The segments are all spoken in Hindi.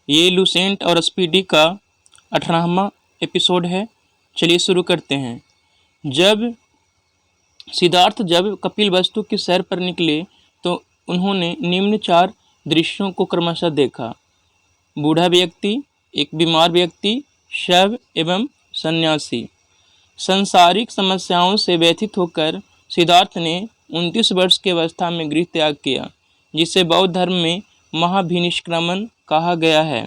ये लूसेंट और स्पीडी का 18वां एपिसोड है। चलिए शुरू करते हैं। सिद्धार्थ जब कपिलवस्तु की सैर पर निकले तो उन्होंने निम्न 4 दृश्यों को क्रमशः देखा। बूढ़ा व्यक्ति, एक बीमार व्यक्ति, शव एवं सन्यासी। सांसारिक समस्याओं से व्यथित होकर सिद्धार्थ ने 29 वर्ष की अवस्था में गृह त्याग किया, जिसे बौद्ध धर्म में महाभिनिष्क्रमण कहा गया है।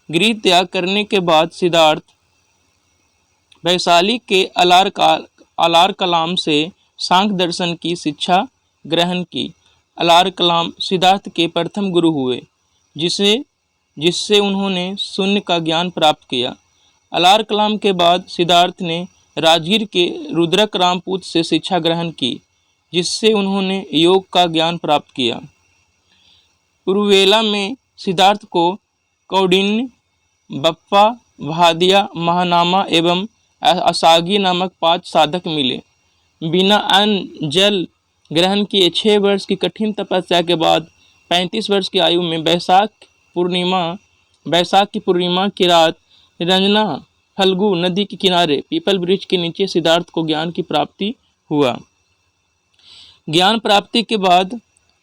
गृह त्याग करने के बाद सिद्धार्थ वैशाली के अलार कलाम से सांख्य दर्शन की शिक्षा ग्रहण की। अलार कलाम सिद्धार्थ के प्रथम गुरु हुए, जिससे उन्होंने शून्य का ज्ञान प्राप्त किया। अलार कलाम के बाद सिद्धार्थ ने राजगीर के रुद्रक रामपूत से शिक्षा ग्रहण की, जिससे उन्होंने योग का ज्ञान प्राप्त किया। पुरुवेला में सिद्धार्थ को कौंडिन्य, बप्पा, भादिया, महानामा एवं असागी नामक 5 साधक मिले। बिना अन्न जल ग्रहण किए 6 वर्ष की कठिन तपस्या के बाद 35 वर्ष की आयु में बैसाख की पूर्णिमा की रात रंजना फल्गु नदी के किनारे पीपल वृक्ष के नीचे सिद्धार्थ को ज्ञान की प्राप्ति हुआ। ज्ञान प्राप्ति के बाद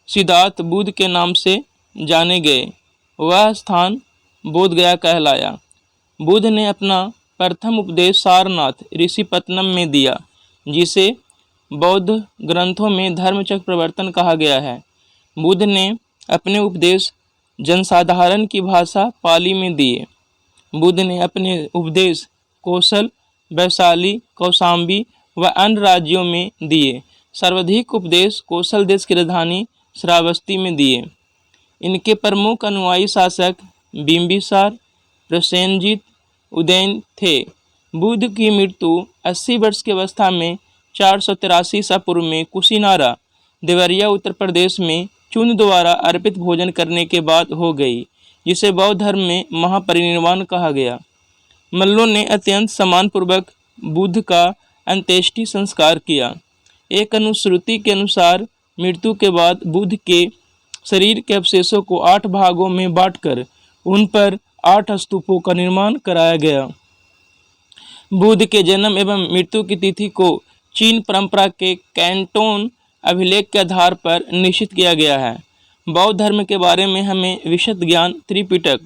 सिद्धार्थ बुद्ध के नाम से जाने गए। वह स्थान बोधगया कहलाया। बुद्ध ने अपना प्रथम उपदेश सारनाथ ऋषिपत्तनम में दिया, जिसे बौद्ध ग्रंथों में धर्मचक्र प्रवर्तन कहा गया है। बुद्ध ने अपने उपदेश जनसाधारण की भाषा पाली में दिए। बुद्ध ने अपने उपदेश कौशल, वैशाली, कौशाम्बी व अन्य राज्यों में दिए। सर्वाधिक उपदेश कौशल देश की राजधानी श्रावस्ती में दिए। इनके प्रमुख अनुयायी शासक बिंबिसार, प्रसेनजीत, उदयन थे। बुद्ध की मृत्यु 80 वर्ष की अवस्था में 483 ईसा पूर्व में कुशीनारा, देवरिया, उत्तर प्रदेश में चूर्ण द्वारा अर्पित भोजन करने के बाद हो गई, जिसे बौद्ध धर्म में महापरिनिर्वाण कहा गया। मल्लों ने अत्यंत सम्मानपूर्वक बुद्ध का अंत्येष्टि संस्कार किया। एक अनुश्रुति के अनुसार मृत्यु के बाद बुद्ध के शरीर के अवशेषों को 8 भागों में बांटकर उन पर 8 स्तूपों का निर्माण कराया गया। बुद्ध के जन्म एवं मृत्यु की तिथि को चीन परंपरा के कैंटोन अभिलेख के आधार पर निश्चित किया गया है। बौद्ध धर्म के बारे में हमें विशद ज्ञान त्रिपिटक,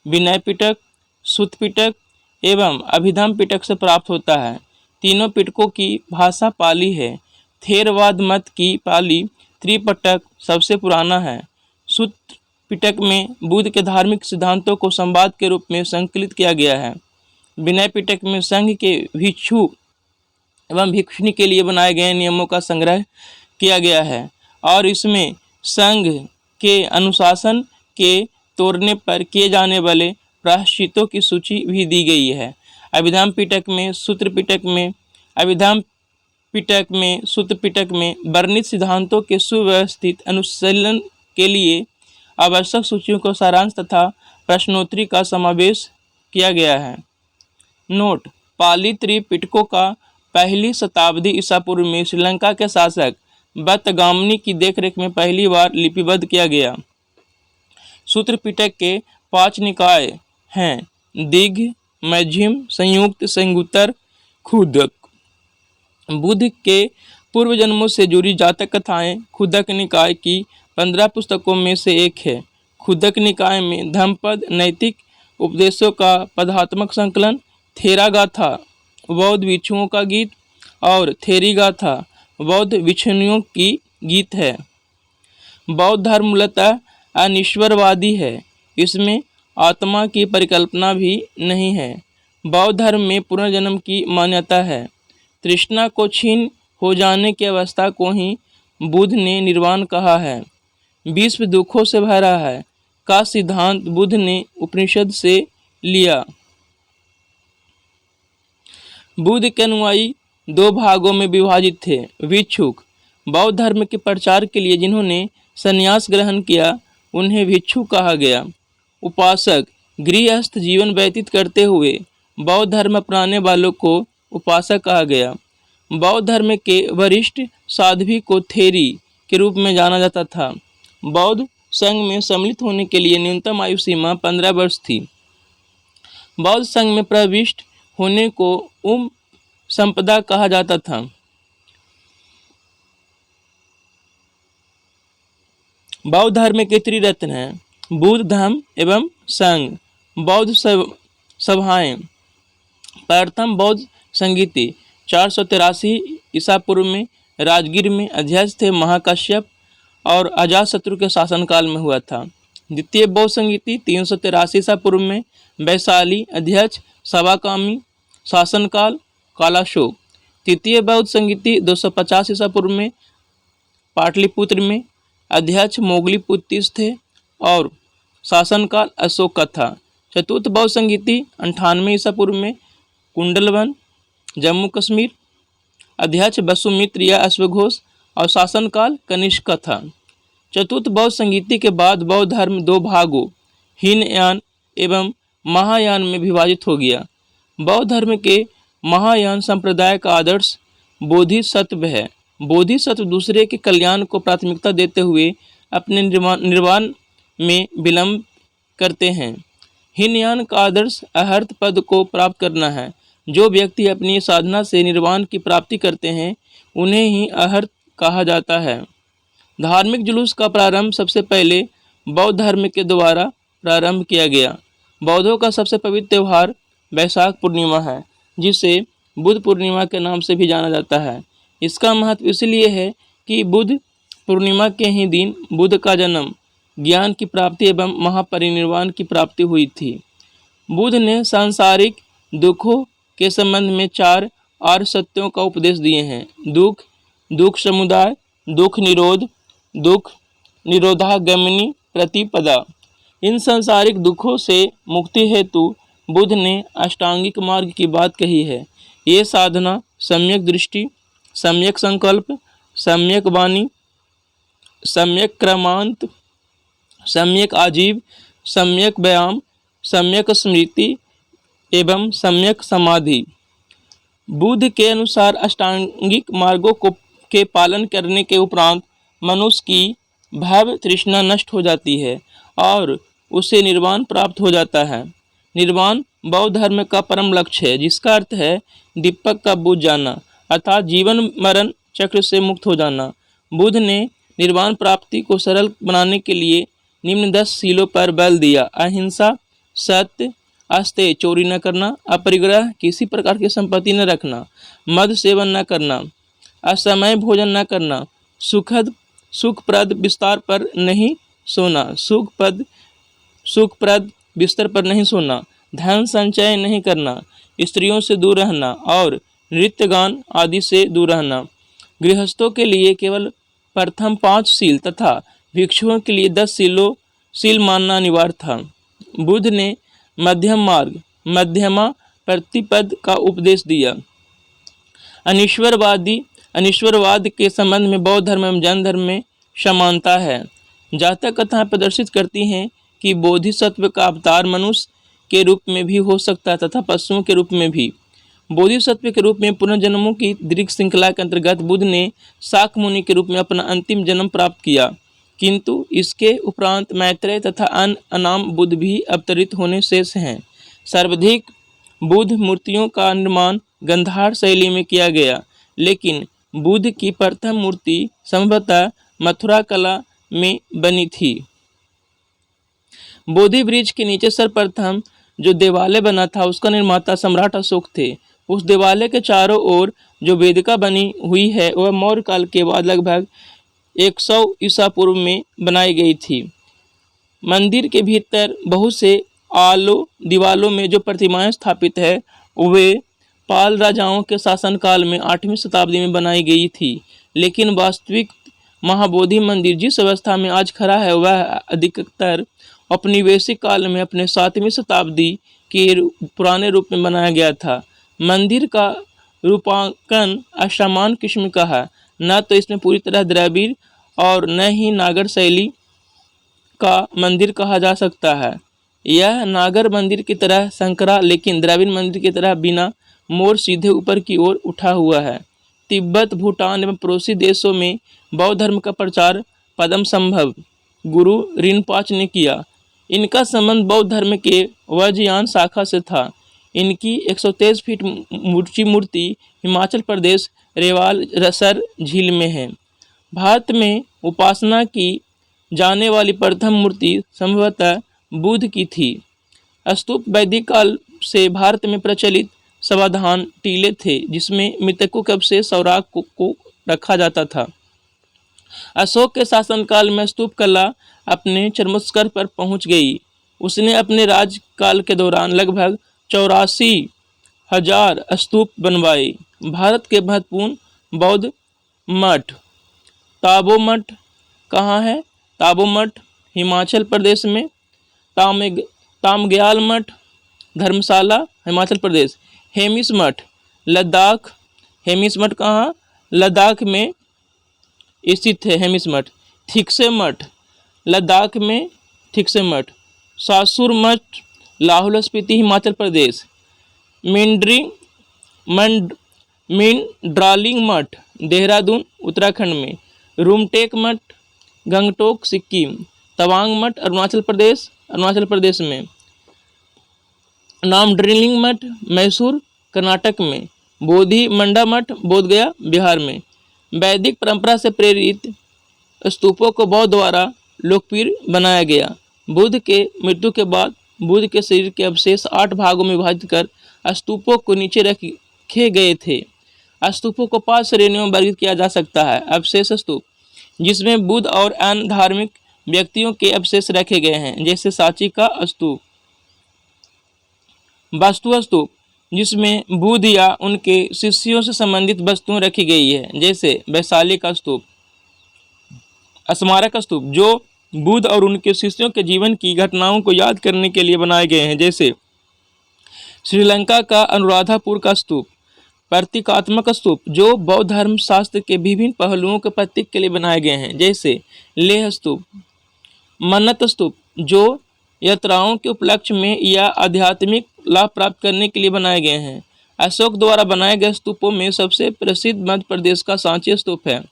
विनय पिटक, सुत्त पिटक एवं अभिधम्म पिटक से प्राप्त होता है। तीनों पिटकों की भाषा पाली है। थेरवाद मत की पाली त्रिपिटक सबसे पुराना है। सुत्त पिटक में बुद्ध के धार्मिक सिद्धांतों को संवाद के रूप में संकलित किया गया है। विनय पिटक में संघ के भिक्षु एवं भिक्षुणी के लिए बनाए गए नियमों का संग्रह किया गया है और इसमें संघ के अनुशासन के तोड़ने पर किए जाने वाले प्रायश्चितों की सूची भी दी गई है। अभिधम्म पिटक में, सूत्र पिटक में, अभिधम्म पिटक में, सुत्त पिटक में वर्णित सिद्धांतों के सुव्यवस्थित अनुशीलन के लिए आवश्यक सूचियों को सारांश तथा प्रश्नोत्तरी का समावेश किया गया है। नोट: पाली त्रिपिटकों का 1ली शताब्दी ईसा पूर्व में श्रीलंका के शासक बतगामनी की देखरेख में पहली बार लिपिबद्ध किया गया। सूत्र पिटक के 5 निकाय हैं: दिग्घ, मध्यम, संयुक्त, संगुत्तर, खुदक। बुद्ध के पूर्व जन्मों से जुड़ी जातक कथाएं खुदक निकाय की 15 पुस्तकों में से एक है। खुदक निकाय में धम्मपद, नैतिक उपदेशों का पदात्मक संकलन, थेरा गाथा, बौद्ध भिक्षुओं का गीत और थेरी गाथा, बौद्ध भिक्षुणियों की गीत है। बौद्ध धर्म मूलतः अनिश्वरवादी है। इसमें आत्मा की परिकल्पना भी नहीं है। बौद्ध धर्म में पुनर्जन्म की मान्यता है। तृष्णा को क्षीण हो जाने की अवस्था को ही बुद्ध ने निर्वाण कहा है। विश्व दुखों से भरा है का सिद्धांत बुद्ध ने उपनिषद से लिया। बुद्ध के अनुयायी 2 भागों में विभाजित थे। भिक्षुक: बौद्ध धर्म के प्रचार के लिए जिन्होंने संन्यास ग्रहण किया उन्हें भिक्षु कहा गया। उपासक: गृहस्थ जीवन व्यतीत करते हुए बौद्ध धर्म अपनाने वालों को उपासक कहा गया। बौद्ध धर्म के वरिष्ठ साध्वी को थेरी के रूप में जाना जाता था। बौद्ध संघ में सम्मिलित होने के लिए न्यूनतम आयु सीमा 15 वर्ष थी। बौद्ध संघ में प्रविष्ट होने को उम संपदा कहा जाता था। बौद्ध धर्म के त्रिरत्न हैं बुद्ध धम्म एवं संघ। बौद्ध सभाएं। प्रथम बौद्ध संगीति 483 ईसा पूर्व में राजगीर में अध्यक्ष थे महाकाश्यप और अजातशत्रु के शासनकाल में हुआ था। द्वितीय बौद्ध संगीति 383 ईसा पूर्व में वैशाली अध्यक्ष सवाकामी शासनकाल कालाशोक। तृतीय बौद्ध संगीति 250 ईसा पूर्व में पाटलिपुत्र में अध्यक्ष मोगलीपुत्तिस थे और शासनकाल अशोक का था। चतुर्थ बौद्ध संगीति 98 ईसा पूर्व में कुंडलवन जम्मू कश्मीर अध्यक्ष वसुमित्र या अश्वघोष और शासनकाल कनिष्क का था। चतुर्थ बौद्ध संगीति के बाद बौद्ध धर्म दो भागों हीनयान एवं महायान में विभाजित हो गया। बौद्ध धर्म के महायान संप्रदाय का आदर्श बोधिसत्व है। बोधिसत्व दूसरे के कल्याण को प्राथमिकता देते हुए अपने निर्वाण में विलंब करते हैं। हीनयान का आदर्श अहर्त पद को प्राप्त करना है। जो व्यक्ति अपनी साधना से निर्वाण की प्राप्ति करते हैं उन्हें ही अहर्त कहा जाता है। धार्मिक जुलूस का प्रारंभ सबसे पहले बौद्ध धर्म के द्वारा प्रारंभ किया गया। बौद्धों का सबसे पवित्र त्यौहार वैशाख पूर्णिमा है, जिसे बुद्ध पूर्णिमा के नाम से भी जाना जाता है। इसका महत्व इसलिए है कि बुद्ध पूर्णिमा के ही दिन बुद्ध का जन्म, ज्ञान की प्राप्ति एवं महापरिनिर्वाण की प्राप्ति हुई थी। बुद्ध ने सांसारिक दुखों के संबंध में 4 आर्य सत्यों का उपदेश दिए हैं। दुख, दुख समुदाय, दुख निरोध, दुख निरोधागमनी प्रतिपदा। इन सांसारिक दुखों से मुक्ति हेतु बुद्ध ने अष्टांगिक मार्ग की बात कही है। ये साधना सम्यक दृष्टि, सम्यक संकल्प, सम्यक वाणी, सम्यक क्रमांत, सम्यक आजीव, सम्यक व्यायाम, सम्यक स्मृति एवं सम्यक समाधि। बुद्ध के अनुसार अष्टांगिक मार्गों के पालन करने के उपरांत मनुष्य की भव तृष्णा नष्ट हो जाती है और उसे निर्वाण प्राप्त हो जाता है। निर्वाण बौद्ध धर्म का परम लक्ष्य है, जिसका अर्थ है दीपक का बुझ जाना, अर्थात जीवन मरण चक्र से मुक्त हो जाना। बुद्ध ने निर्वाण प्राप्ति को सरल बनाने के लिए निम्न 10 शीलों पर बल दिया। अहिंसा, सत्य, अस्तेय, चोरी न करना, अपरिग्रह, किसी प्रकार की संपत्ति न रखना, मद सेवन न करना, असमय भोजन न करना, सुखप्रद बिस्तर पर नहीं सोना, सुखप्रद बिस्तर पर नहीं सोना, धन संचय नहीं करना, स्त्रियों से दूर रहना और नृत्य गान आदि से दूर रहना। गृहस्थों के लिए केवल प्रथम 5 शील तथा भिक्षुओं के लिए 10 शील मानना अनिवार्य था। बुद्ध ने मध्यम मार्ग, मध्यमा प्रतिपद का उपदेश दिया। अनिश्वरवाद के संबंध में बौद्ध धर्म एवं जैन धर्म में समानता है। जातक कथाएं प्रदर्शित करती हैं कि बोधिसत्व का अवतार मनुष्य के रूप में भी हो सकता है तथा पशुओं के रूप में भी। बोधिसत्व के रूप में पुनर्जन्मों की दीर्घ श्रृंखला के अंतर्गत बुद्ध ने शाक मुनि के रूप में अपना अंतिम जन्म प्राप्त किया, किंतु इसके उपरांत मैत्रेय तथा अन्य अनाम बुद्ध भी अवतरित होने शेष हैं। सर्वाधिक बुद्ध मूर्तियों का निर्माण गंधार शैली में किया गया, लेकिन बुद्ध की प्रथम मूर्ति संभवतः मथुरा कला में बनी थी। बोधि वृक्ष के नीचे सर्वप्रथम जो देवालय बना था उसका निर्माता सम्राट अशोक थे। उस देवालय के चारों ओर जो वेदिका बनी हुई है वह मौर्य काल के बाद लगभग 100 ईसा पूर्व में बनाई गई थी। मंदिर के भीतर बहुत से दीवालों में जो प्रतिमाएं स्थापित है वे पाल राजाओं के शासनकाल में 8वीं शताब्दी में बनाई गई थी, लेकिन वास्तविक महाबोधि मंदिर जिस अवस्था में आज खड़ा है वह अधिकतर औपनिवेशिक काल में अपने 7वीं शताब्दी के पुराने रूप में बनाया गया था। मंदिर का रूपांकन असमान किस्म का है, न तो इसमें पूरी तरह द्रविड़ और न ही नागर शैली का मंदिर कहा जा सकता है। यह नागर मंदिर की तरह संकरा लेकिन द्रविड़ मंदिर की तरह बिना मोड़ सीधे ऊपर की ओर उठा हुआ है। तिब्बत, भूटान एवं पड़ोसी देशों में बौद्ध धर्म का प्रचार पदम संभव गुरु रिनपाच ने किया। इनका संबंध बौद्ध धर्म के वज्रयान शाखा से था। इनकी 123 फीट ऊंची मूर्ति हिमाचल प्रदेश रेवाल रसर झील में है। भारत में उपासना की जाने वाली प्रथम मूर्ति संभवतः बुद्ध की थी। स्तूप वैदिक काल से भारत में प्रचलित समाधान टीले थे, जिसमें मृतकों के अवशेष और राख को रखा जाता था। अशोक के शासनकाल में स्तूप कला अपने चरमोत्कर्ष पर पहुंच गई। उसने अपने राजकाल के दौरान लगभग 84,000 स्तूप बनवाए। भारत के महत्वपूर्ण बौद्ध मठ। ताबो मठ कहाँ है? ताबो मठ हिमाचल प्रदेश में। तामग्याल मठ धर्मशाला हिमाचल प्रदेश। हेमिस मठ लद्दाख। हेमिस मठ कहाँ? लद्दाख में स्थित है हेमिस मठ। थिक्से मठ लद्दाख में थिक्से मठ। सासुर मठ लाहौल स्पीति हिमाचल प्रदेश। मिंड्रालिंग मठ देहरादून उत्तराखंड में। रूमटेक मठ गंगटोक सिक्किम। तवांग मठ अरुणाचल प्रदेश में। नामड्रिलिंग मठ मैसूर कर्नाटक में। बोधि मंडा मठ बोधगया बिहार में। वैदिक परंपरा से प्रेरित स्तूपों को बौद्ध द्वारा लोकप्रिय बनाया गया। बुद्ध के मृत्यु के बाद बुद्ध के शरीर के अवशेष 8 भागों में विभाजित कर स्तूपों को नीचे रखे गए थे। स्तूपों को 5 श्रेणियों में वर्गीकृत किया जा सकता है। अवशेष स्तूप, जिसमें बुद्ध और अन्य धार्मिक व्यक्तियों के अवशेष रखे गए हैं, जैसे सांची का स्तूप। वास्तु स्तूप, जिसमें बुद्ध या उनके शिष्यों से संबंधित वस्तुएं रखी गई है, जैसे वैशाली का स्तूप। स्मारक स्तूप, जो बुद्ध और उनके शिष्यों के जीवन की घटनाओं को याद करने के लिए बनाए गए हैं, जैसे श्रीलंका का अनुराधापुर का स्तूप। प्रतीकात्मक स्तूप, जो बौद्ध धर्म शास्त्र के विभिन्न पहलुओं के प्रतीक के लिए बनाए गए हैं, जैसे लेह स्तूप। मन्नत स्तूप, जो यात्राओं के उपलक्ष्य में या आध्यात्मिक लाभ प्राप्त करने के लिए बनाए गए हैं। अशोक द्वारा बनाए गए स्तूपों में सबसे प्रसिद्ध मध्य प्रदेश का सांची स्तूप है।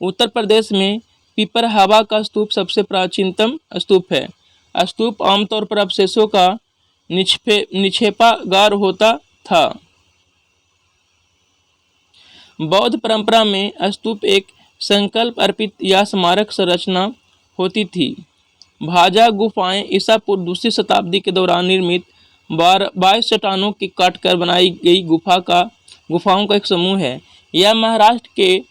उत्तर प्रदेश में पिपरहवा का स्तूप सबसे प्राचीनतम स्तूप है। स्तूप आमतौर पर अवशेषों का निक्षेपागार होता था। बौद्ध परंपरा में स्तूप एक संकल्प अर्पित या स्मारक संरचना होती थी। भाजा गुफाएं ईसा पूर्व 2वीं शताब्दी के दौरान निर्मित 22 चट्टानों की काटकर बनाई गई गुफाओं का एक समूह है। यह महाराष्ट्र के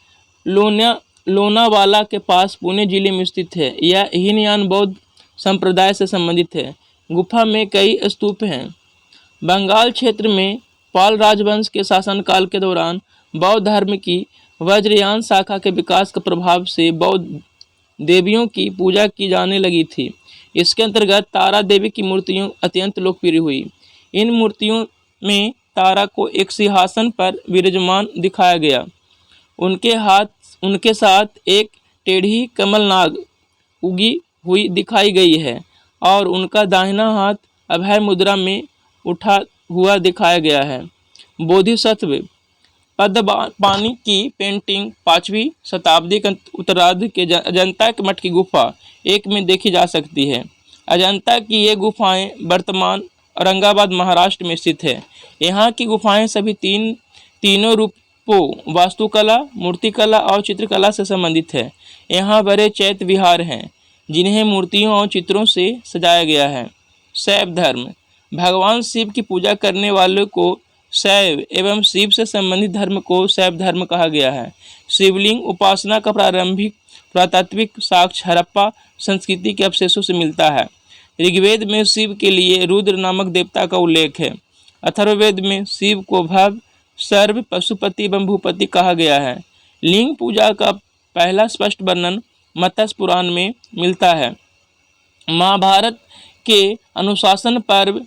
लोनावाला के पास पुणे जिले में स्थित है। यह हीनयान बौद्ध संप्रदाय से संबंधित है। गुफा में कई स्तूप हैं। बंगाल क्षेत्र में पाल राजवंश के शासनकाल के दौरान बौद्ध धर्म की वज्रयान शाखा के विकास के प्रभाव से बौद्ध देवियों की पूजा की जाने लगी थी। इसके अंतर्गत तारा देवी की मूर्तियां अत्यंत लोकप्रिय हुई। इन मूर्तियों में तारा को एक सिंहासन पर विराजमान दिखाया गया। उनके साथ एक टेढ़ी कमलनाग उगी हुई दिखाई गई है और उनका दाहिना हाथ अभय मुद्रा में उठा हुआ दिखाया गया है। बोधिसत्व पद्मपाणि की पेंटिंग 5वीं शताब्दी के उत्तरार्ध के अजंता के मठ की गुफा 1 में देखी जा सकती है। अजंता की ये गुफाएं वर्तमान औरंगाबाद महाराष्ट्र में स्थित है। यहाँ की गुफाएं सभी तीनों रूपों वास्तुकला, मूर्तिकला और चित्रकला से संबंधित है। यहाँ बड़े चैत्य विहार हैं, जिन्हें मूर्तियों और चित्रों से सजाया गया है। शैव धर्म, भगवान शिव की पूजा करने वालों को शैव एवं शिव से संबंधित धर्म को शैव धर्म कहा गया है। शिवलिंग उपासना का प्रारंभिक पुरातात्विक साक्ष्य हड़प्पा संस्कृति के अवशेषों से मिलता है। ऋग्वेद में शिव के लिए रुद्र नामक देवता का उल्लेख है। अथर्ववेद में शिव को भव, सर्व, पशुपति एवं भूपति कहा गया है। लिंग पूजा का पहला स्पष्ट वर्णन मत्स्य पुराण में मिलता है। महाभारत के अनुशासन पर्व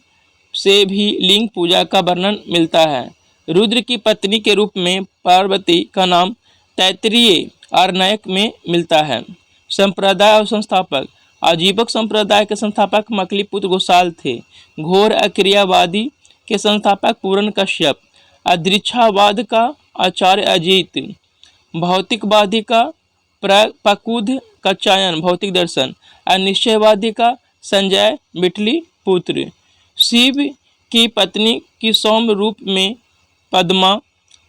से भी लिंग पूजा का वर्णन मिलता है। रुद्र की पत्नी के रूप में पार्वती का नाम तैत्तिरीय आरण्यक में मिलता है। संप्रदाय और संस्थापक, आजीवक संप्रदाय के संस्थापक मकलीपुत्र गोसाल थे। घोर अक्रियावादी के संस्थापक पूरण कश्यप, अदृच्छावाद का आचार्य अजीत, भौतिकवादी का प्रकुद कात्यायन भौतिक दर्शन, अनिश्चयवादी का संजय बिटली पुत्र। शिव की पत्नी की सौम्य रूप में पद्मा,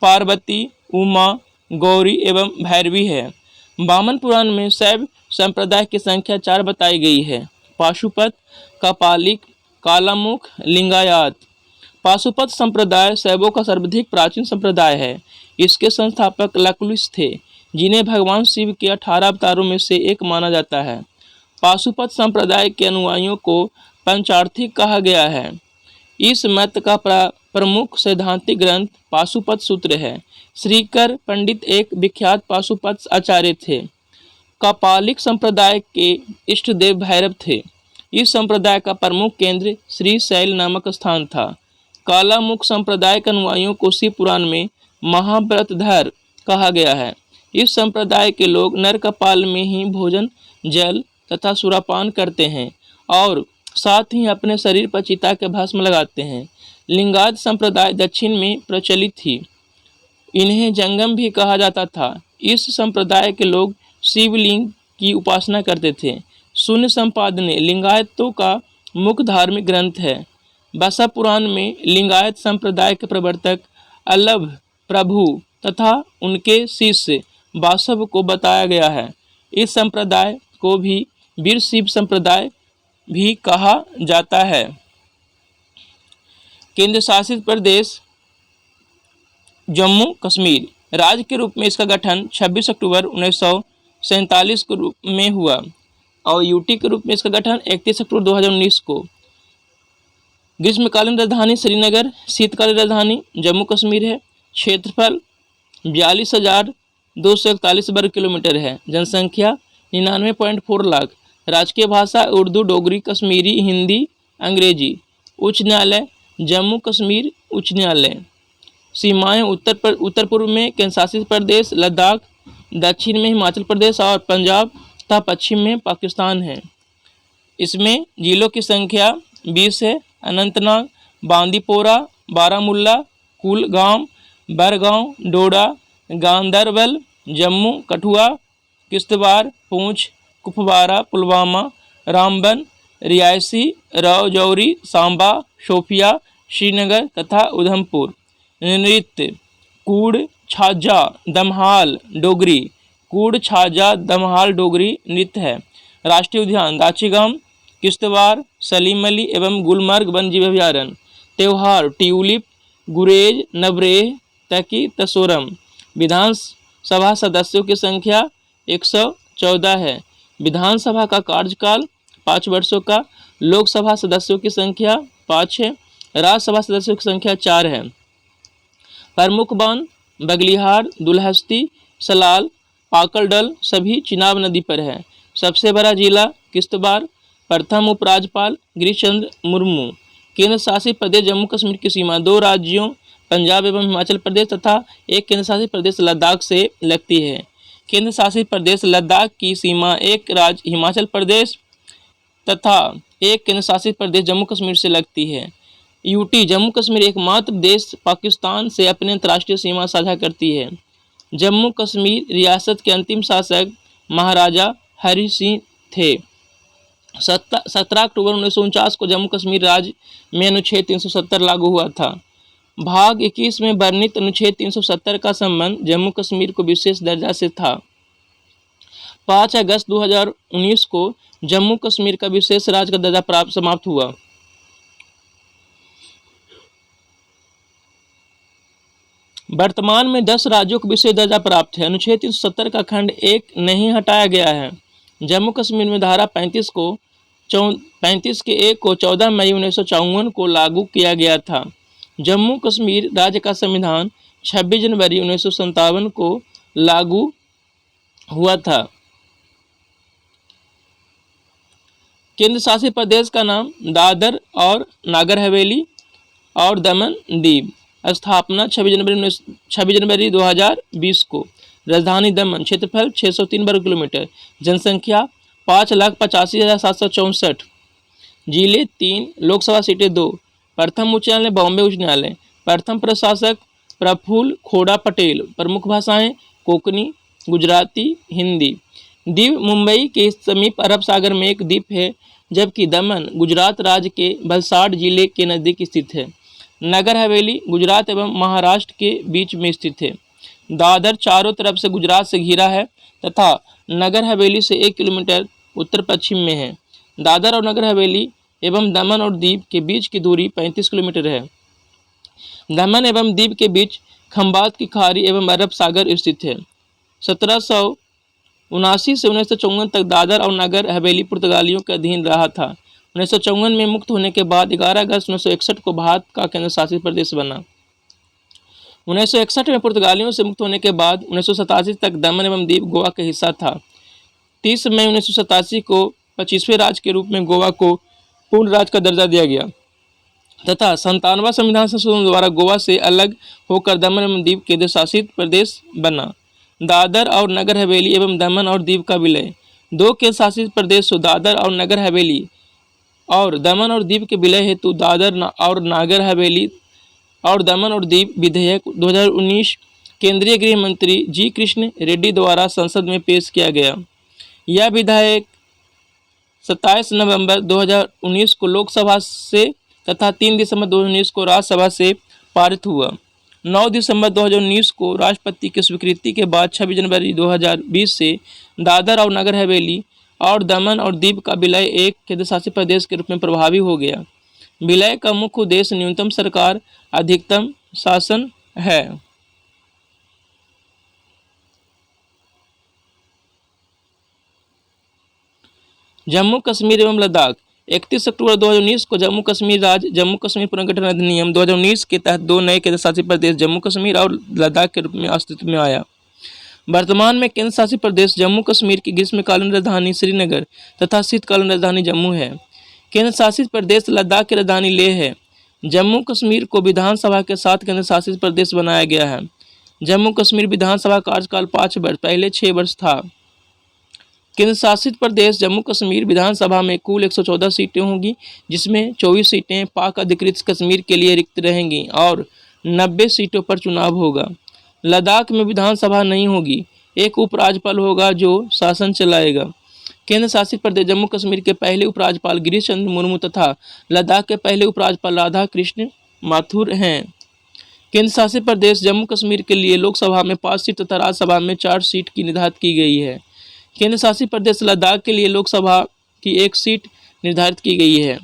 पार्वती, उमा, गौरी एवं भैरवी है। वामन पुराण में शैव संप्रदाय की संख्या 4 बताई गई है। पाशुपत, कपालिक, कालामुख, लिंगायत। पाशुपत संप्रदाय शैवों का सर्वाधिक प्राचीन संप्रदाय है। इसके संस्थापक लकुलिश थे, जिन्हें भगवान शिव के 18 अवतारों में से एक माना जाता है। पाशुपत संप्रदाय के अनुयायियों को पंचार्थी कहा गया है। इस मत का प्रमुख सैद्धांतिक ग्रंथ पाशुपत सूत्र है। श्रीकर पंडित एक विख्यात पाशुपत आचार्य थे। कपालिक संप्रदाय के इष्ट देव भैरव थे। इस संप्रदाय का प्रमुख केंद्र श्रीशैल नामक स्थान था। कालामुख संप्रदाय के अनुयायियों को शिव पुराण में महाव्रतधर कहा गया है। इस संप्रदाय के लोग नर कपाल में ही भोजन, जल तथा सुरापान करते हैं और साथ ही अपने शरीर पर चिता के भस्म लगाते हैं। लिंगायत संप्रदाय दक्षिण में प्रचलित थी। इन्हें जंगम भी कहा जाता था। इस संप्रदाय के लोग शिवलिंग की उपासना करते थे। शून्य संपादने लिंगायतों का मुख्य धार्मिक ग्रंथ है। बसा पुराण में लिंगायत संप्रदाय के प्रवर्तक अल्लभ प्रभु तथा उनके शिष्य बासव को बताया गया है। इस संप्रदाय को भी वीर शिव संप्रदाय भी कहा जाता है। केंद्र शासित प्रदेश जम्मू कश्मीर राज्य के रूप में इसका गठन 26 अक्टूबर 1947 के रूप में हुआ और यूटी के रूप में इसका गठन 31 अक्टूबर 2019 को। ग्रीष्मकालीन राजधानी श्रीनगर, शीतकालीन राजधानी जम्मू कश्मीर है। क्षेत्रफल 42,241 वर्ग किलोमीटर है। जनसंख्या 99.4 लाख। राजकीय भाषा उर्दू, डोगरी, कश्मीरी, हिंदी, अंग्रेजी। उच्च न्यायालय जम्मू कश्मीर उच्च न्यायालय। सीमाएं उत्तर पूर्व में केंद्र शासित प्रदेश लद्दाख, दक्षिण में हिमाचल प्रदेश और पंजाब तथा पश्चिम में पाकिस्तान है। इसमें जिलों की संख्या 20 है। अनंतनाग, बांदीपोरा, बारामुल्ला, कुलगाम, बड़गांव, डोडा, गांदरबल, जम्मू, कठुआ, किश्तवाड़, पुंछ, कुपवारा, पुलवामा, रामबन, रियासी, राजौरी, सांबा, शोपिया, श्रीनगर तथा उधमपुर। नृत्य कूड़, छाजा, दमहाल, डोगरी। कूड़, छाजा, दमहाल डोगरी नृत्य है। राष्ट्रीय उद्यान दाचीगाम, किश्तवाड़, सलीम अली एवं गुलमर्ग वन्यजीव अभयारण्य। त्यौहार ट्यूलिप, गुरेज, नवरेह, तकी, तसोरम। विधानसभा सदस्यों की संख्या 114 है। विधानसभा का कार्यकाल 5 वर्षों का। लोकसभा सदस्यों की संख्या 5 है। राज्यसभा सदस्यों की संख्या 4 है। प्रमुख बांध बगलिहार, दुलहस्ती, सलाल, पाकड़डल सभी चिनाब नदी पर है। सबसे बड़ा जिला किश्तवाड़। प्रथम उपराज्यपाल गिरीश चंद्र मुर्मू। केंद्र शासित प्रदेश जम्मू कश्मीर की सीमा 2 राज्यों पंजाब एवं हिमाचल प्रदेश तथा एक केंद्र शासित प्रदेश लद्दाख से लगती है। केंद्र शासित प्रदेश लद्दाख की सीमा एक राज्य हिमाचल प्रदेश तथा एक केंद्र शासित प्रदेश जम्मू कश्मीर से लगती है। यूटी जम्मू कश्मीर एकमात्र देश पाकिस्तान से अपनी अंतर्राष्ट्रीय सीमा साझा करती है। जम्मू कश्मीर रियासत के अंतिम शासक महाराजा हरि सिंह थे। 17 अक्टूबर 1949 को जम्मू कश्मीर राज्य में अनुच्छेद 370 लागू हुआ था। भाग 21 में वर्णित अनुच्छेद 370 का संबंध जम्मू कश्मीर को विशेष दर्जा से था। 5 अगस्त 2019 को जम्मू कश्मीर का विशेष राज्य का दर्जा समाप्त हुआ। वर्तमान में 10 राज्यों को विशेष दर्जा प्राप्त है। अनुच्छेद 370 का खंड 1 नहीं हटाया गया है। जम्मू कश्मीर में धारा 35 के 1 को 14 मई 1954 को लागू किया गया था। जम्मू कश्मीर राज्य का संविधान 26 जनवरी 1957 को लागू हुआ था। केंद्र शासित प्रदेश का नाम दादर और नागर हवेली और दमन दीव। स्थापना 26 जनवरी 2020 को। राजधानी दमन। क्षेत्रफल 603 वर्ग किलोमीटर। जनसंख्या 5,85,764। जिले 3। लोकसभा सीटें 2। प्रथम उच्च न्यायालय बॉम्बे उच्च न्यायालय। प्रथम प्रशासक प्रफुल्ल खोड़ा पटेल। प्रमुख भाषाएं कोंकणी, गुजराती, हिंदी। दीव मुंबई के समीप अरब सागर में एक द्वीप है, जबकि दमन गुजरात राज्य के वलसाड जिले के नज़दीक स्थित है। नगर हवेली गुजरात एवं महाराष्ट्र के बीच में स्थित है। दादर चारों तरफ से गुजरात से घिरा है तथा नगर हवेली से 1 किलोमीटर उत्तर पश्चिम में है। दादर और नगर हवेली एवं दमन और दीव के बीच की दूरी 35 किलोमीटर है। दमन एवं दीव के बीच खंबात की खाड़ी एवं अरब सागर स्थित है। 1779 से 1954 तक दादर और नगर हवेली पुर्तगालियों के अधीन रहा था। 1954 में मुक्त होने के बाद 11 अगस्त 1961 को भारत का केंद्र शासित प्रदेश बना। 1961 में पुर्तगालियों से मुक्त होने के बाद 1987 तक दमन एवं दीव गोवा का हिस्सा था। 30 मई 1987 को 25वें राज्य के रूप में गोवा को पूर्ण राज्य का दर्जा दिया गया तथा 97वां संविधान संशोधन द्वारा गोवा से अलग होकर दमन एवं दीव केंद्र शासित प्रदेश बना। दादर और नगर हवेली एवं दमन और दीव का विलय। दो केंद्र शासित प्रदेशों दादर और नगर हवेली और दमन और दीव के विलय हेतु दादर और नागर हवेली और दमन और दीव विधेयक 2019 केंद्रीय गृह मंत्री जी कृष्ण रेड्डी द्वारा संसद में पेश किया गया। यह विधेयक 27 नवंबर 2019 को लोकसभा से तथा 3 दिसंबर 2019 को राज्यसभा से पारित हुआ। 9 दिसंबर 2019 को राष्ट्रपति की स्वीकृति के बाद 26 जनवरी 2020 से दादर और नगर हवेली और दमन और दीव का विलय एक केंद्रशासित प्रदेश के रूप में प्रभावी हो गया। विलय का मुख्य उद्देश्य न्यूनतम सरकार अधिकतम शासन है। जम्मू कश्मीर एवं लद्दाख। 31 अक्टूबर 2019 को जम्मू कश्मीर राज्य जम्मू कश्मीर पुनर्गठन अधिनियम 2019 के तहत 2 नए केंद्र शासित प्रदेश जम्मू कश्मीर और लद्दाख के रूप में अस्तित्व में आया। वर्तमान में केंद्र शासित प्रदेश जम्मू कश्मीर की ग्रीष्मकालीन राजधानी श्रीनगर तथा शीतकालीन राजधानी जम्मू है। केंद्र शासित प्रदेश लद्दाख की राजधानी लेह है। जम्मू कश्मीर को विधानसभा के साथ केंद्र शासित प्रदेश बनाया गया है। जम्मू कश्मीर विधानसभा कार्यकाल 5 वर्ष, पहले 6 वर्ष था। केंद्र शासित प्रदेश जम्मू कश्मीर विधानसभा में कुल 114 सीटें होंगी, जिसमें 24 सीटें पाक अधिकृत कश्मीर के लिए रिक्त रहेंगी और 90 सीटों पर चुनाव होगा। लद्दाख में विधानसभा नहीं होगी, एक उपराज्यपाल होगा जो शासन चलाएगा। केंद्र शासित प्रदेश जम्मू कश्मीर के पहले उपराज्यपाल गिरीश चंद्र मुर्मू तथा लद्दाख के पहले उपराज्यपाल राधा कृष्ण माथुर हैं। केंद्र शासित प्रदेश जम्मू कश्मीर के लिए लोकसभा में 5 सीट तथा राज्यसभा में 4 सीट की निर्धारित की गई है। केंद्र शासित प्रदेश लद्दाख के लिए लोकसभा की 1 सीट निर्धारित की गई है।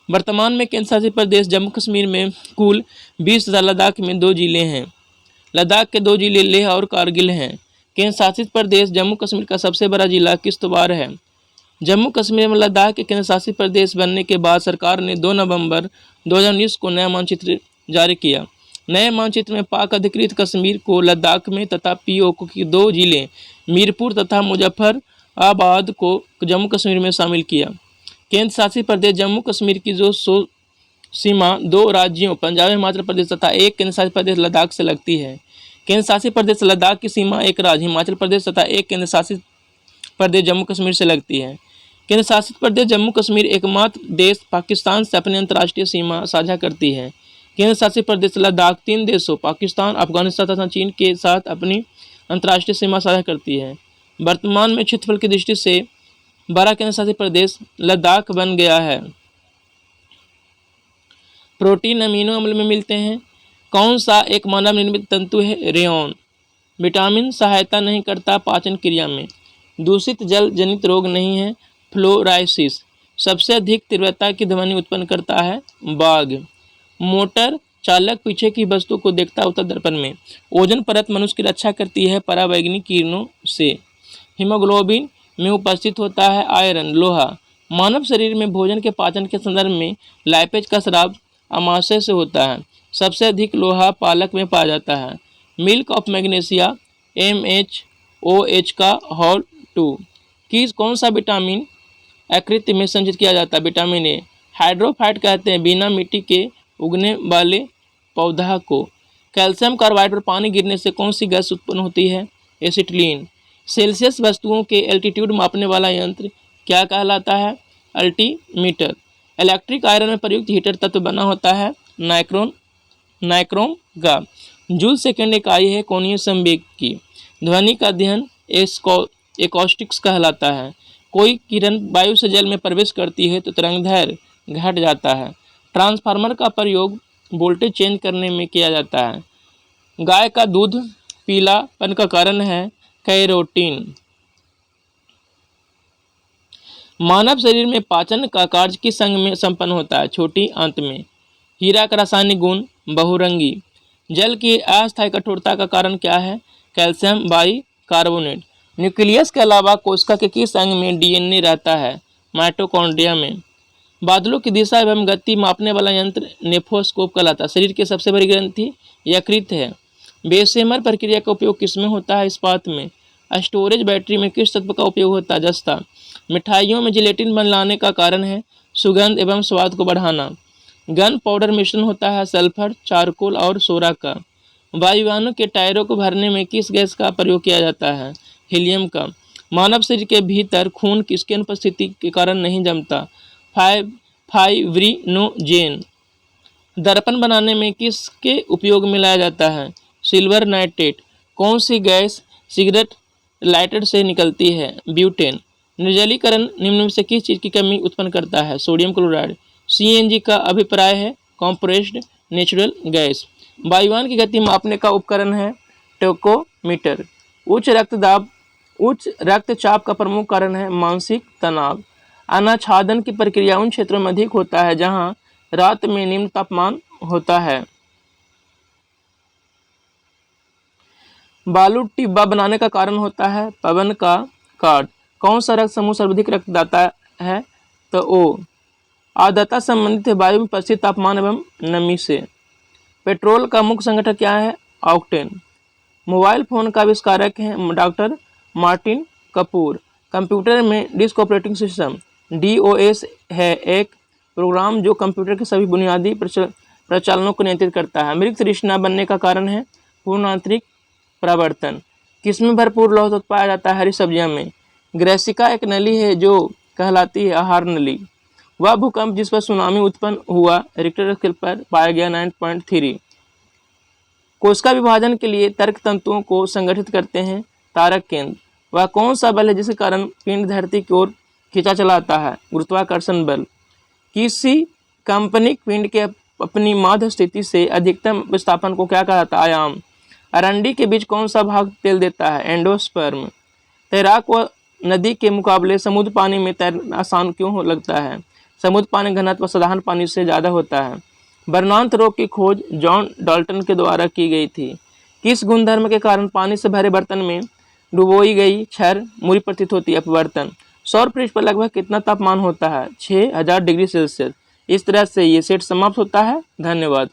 वर्तमान में केंद्र शासित प्रदेश जम्मू कश्मीर में कुल 20 तथा लद्दाख में 2 जिले हैं। लद्दाख के 2 जिले लेह और कारगिल हैं। केंद्र शासित प्रदेश जम्मू कश्मीर का सबसे बड़ा जिला किश्तवाड़ है। जम्मू कश्मीर में लद्दाख के केंद्र शासित प्रदेश बनने के बाद सरकार ने 2 नवंबर 2019 को नया मानचित्र जारी किया। नए मानचित्र में पाक अधिकृत कश्मीर को लद्दाख में तथा पीओके के 2 जिले मीरपुर तथा मुजफ्फराबाद को जम्मू कश्मीर में शामिल किया। केंद्र शासित प्रदेश जम्मू कश्मीर की जो सीमा 2 राज्यों पंजाब हिमाचल प्रदेश तथा एक केंद्र शासित प्रदेश लद्दाख से लगती है। केंद्र शासित प्रदेश लद्दाख की सीमा एक राज्य हिमाचल प्रदेश तथा एक केंद्र शासित प्रदेश जम्मू कश्मीर से लगती है। केंद्र शासित प्रदेश जम्मू कश्मीर एकमात्र देश पाकिस्तान से अपनी अंतर्राष्ट्रीय सीमा साझा करती है। केंद्र शासित प्रदेश लद्दाख 3 देशों पाकिस्तान, अफगानिस्तान तथा चीन के साथ अपनी अंतर्राष्ट्रीय सीमा साझा करती है। वर्तमान में क्षेत्रफल की दृष्टि से बड़ा केंद्र शासित प्रदेश लद्दाख बन गया है। प्रोटीन अमीनो अम्ल में मिलते हैं। कौन सा एक मानव निर्मित तंतु है? रेयॉन। विटामिन सहायता नहीं करता पाचन क्रिया में। दूषित जल जनित रोग नहीं है। फ्लोराइसिस। सबसे अधिक तीव्रता की ध्वनि उत्पन्न करता है। बाघ। मोटर चालक पीछे की वस्तु को देखता उत्तर दर्पण में। ओजोन परत मनुष्य की रक्षा करती है पराबैंगनी किरणों से। हीमोग्लोबिन में उपस्थित होता है आयरन, लोहा। मानव शरीर में भोजन के पाचन के संदर्भ में लाइपेज का स्राव आमाशय से होता है। सबसे अधिक लोहा पालक में पाया जाता है। मिल्क ऑफ मैग्नीशिया MHOH का हॉल 2। किस कौन सा विटामिन आकृति में संचित किया जाता है? Vitamin A. हाइड्रोफाइट कहते हैं बिना मिट्टी के उगने वाले पौधा को। कैल्शियम कार्बाइड पर पानी गिरने से कौन सी गैस उत्पन्न होती है? एसिटिलीन। सेल्सियस वस्तुओं के एल्टीट्यूड मापने वाला यंत्र क्या कहलाता है? अल्टीमीटर। इलेक्ट्रिक आयरन में प्रयुक्त हीटर तत्व बना होता है नाइक्रोम का। जूल सेकेंड इकाई है कोणीय संवेग की। ध्वनि का अध्ययन एकॉस्टिक्स कहलाता है। कोई किरण वायु से जल में प्रवेश करती है तो तरंगदैर्घ्य घट जाता है। ट्रांसफार्मर का प्रयोग वोल्टेज चेंज करने में किया जाता है। गाय का दूध पीलापन का कारण है कैरोटीन। मानव शरीर में पाचन का कार्य किस अंग में संपन्न होता है? छोटी आंत में। हीरा का रासायनिक गुण बहुरंगी। जल की अस्थायी कठोरता का कारण क्या है? Calcium bicarbonate. न्यूक्लियस के अलावा कोशिका के किस अंग में डीएनए रहता है? माइटोकॉन्ड्रिया में। बादलों की दिशा एवं गति मापने वाला यंत्र नेफोस्कोप कहलाता है। शरीर की सबसे बड़ी ग्रंथि यकृत है। बेसेमर प्रक्रिया का उपयोग किसमें होता है? इस्पात में। स्टोरेज बैटरी में किस तत्व का उपयोग होता है? जस्ता। मिठाइयों में जिलेटिन बनाने का कारण है सुगंध एवं स्वाद को बढ़ाना। गन पाउडर मिश्रण होता है सल्फर, चारकोल और सोरा का। वायुयानों के टायरों को भरने में किस गैस का प्रयोग किया जाता है? हीलियम का। मानव शरीर के भीतर खून किसकी अनुपस्थिति के कारण नहीं जमता? फाइब्रिनोजेन। दर्पण बनाने में किसके उपयोग में लाया जाता है? Silver nitrate. कौन सी गैस सिगरेट लाइटर से निकलती है? ब्यूटेन। निर्जलीकरण निम्न में से किस चीज़ की कमी उत्पन्न करता है? Sodium chloride. सीएनजी का अभिप्राय है कॉम्प्रेस्ड नेचुरल गैस। वायुयान की गति मापने का उपकरण है टोकोमीटर। उच्च रक्तचाप का प्रमुख कारण है मानसिक तनाव। अनाच्छादन की प्रक्रिया उन क्षेत्रों में अधिक होता है जहां रात में निम्न तापमान होता है। बालू टिब्बा बनाने का कारण होता है पवन का काट। कौन सा रक्त समूह सर्वाधिक रक्तदाता है? तो ओ। आर्द्रता संबंधित है वायु में परिस्थित तापमान एवं नमी से। पेट्रोल का मुख्य संगठन क्या है? ऑक्टेन। मोबाइल फोन का आविष्कारक है डॉक्टर मार्टिन कपूर। कंप्यूटर में डिस्क ऑपरेटिंग सिस्टम DOS है एक प्रोग्राम जो कंप्यूटर के सभी बुनियादी प्रचालनों को नियंत्रित करता है। मृत तृष्णा बनने का कारण है पूर्ण आंतरिक प्रवर्तन। किसमें भरपूर लौह तत्व पाया जाता है? हरी सब्जियां में। ग्रेसिका एक नली है जो कहलाती है आहार नली। वह भूकंप जिस पर सुनामी उत्पन्न हुआ रिक्टर स्केल पर पाया गया 9.3। कोशिका विभाजन के लिए तर्क तंतुओं को संगठित करते हैं तारक केंद्र। वह कौन सा बल है जिसके कारण पिंड धरती की ओर खींचा चलाता है? गुरुत्वाकर्षण बल। किसी काल्पनिक पिंड के अपनी माध्य स्थिति से अधिकतम विस्थापन को क्या कहलाता है? आयाम। अरंडी के बीच कौन सा भाग तेल देता है? एंडोस्पर्म। तैराक व नदी के मुकाबले समुद्र पानी में तैरना आसान क्यों लगता है? समुद्र पानी घनत्व साधारण पानी से ज़्यादा होता है। वर्णांत रोग की खोज जॉन डाल्टन के द्वारा की गई थी। किस गुणधर्म के कारण पानी से भरे बर्तन में डुबोई गई छड़ मुरी प्रतीत होती है? अपवर्तन। सौर पृष्ठ पर लगभग कितना तापमान होता है? 6000 डिग्री सेल्सियस। इस तरह से ये सेट समाप्त होता है। धन्यवाद।